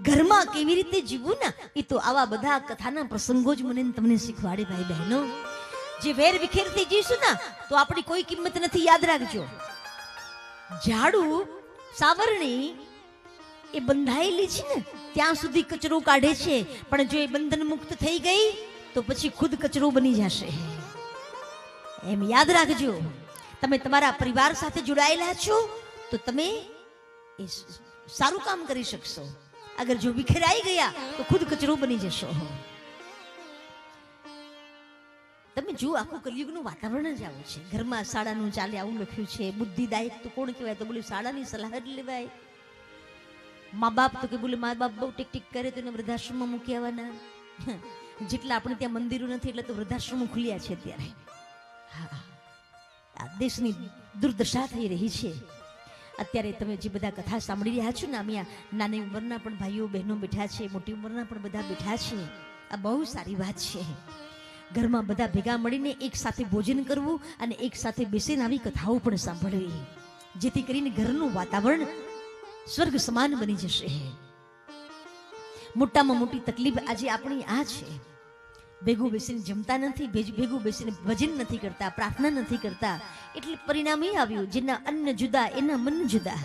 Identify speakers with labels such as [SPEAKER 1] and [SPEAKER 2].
[SPEAKER 1] ઘરમાં કેવી રીતે જીવવું ને એ તો આવા બધા કથાના પ્રસંગો જ મને તમને શીખવાડે ભાઈ બહેનો. જે વેર વિખેરથી જીવશું ને તો આપણી કોઈ કિંમત નથી. યાદ રાખજો, ઝાડુ સાવરણી એ બંધાયેલી છે ને ત્યાં સુધી કચરો કાઢે છે, પણ જો એ બંધન મુક્ત થઈ ગઈ તો પછી ખુદ કચરો બની જશે. એમ યાદ રાખજો, તમે તમારા પરિવાર સાથે જોડાયેલા છો તો તમે એ સારું કામ કરી શકશો. અગર જો વિખેરાઈ ગયા તો ખુદ કચરો બની જશો. તમે જો આખું કલયુગનું વાતાવરણ જ આવું છે. ઘરમાં શાળાનું ચાલે આવું લખ્યું છે. બુદ્ધિદાયક તો કોણ કહેવાય? તો બોલે શાળાની સલાહ જ લેવાય. મા બાપ તો કે બોલે મા બાપ બહુ ટીક ટીક કરે તો એને વૃદ્ધાશ્રમમાં મૂકી આવવાના. જેટલા આપણે ત્યાં મંદિરો નથી એટલે તો વૃદ્ધાશ્રમો ખુલ્યા છે અત્યારે. હા, આ દેશની દુર્દશા થઈ રહી છે. અત્યારે તમે જે બધા કથા સાંભળી રહ્યા છો ને, અહીંયા નાની ઉંમરના પણ ભાઈઓ બહેનો બેઠા છે, મોટી ઉંમરના પણ બધા બેઠા છે. આ બહુ સારી વાત છે. ઘરમાં બધા ભેગા મળીને એક સાથે ભોજન કરવું અને એક સાથે બેસીને આવી કથાઓ પણ સાંભળવી, જેથી કરીને ઘરનું વાતાવરણ સ્વર્ગ સમાન બની જશે. મોટામાં મોટી તકલીફ આજે આપણી આ છે, ભેગું બેસીને જમતા નથી, ભેગું બેસીને ભજન નથી કરતા, પ્રાર્થના નથી કરતા. એટલે પરિણામ એ આવ્યું, જેના અન્ન જુદા એના મન જુદા.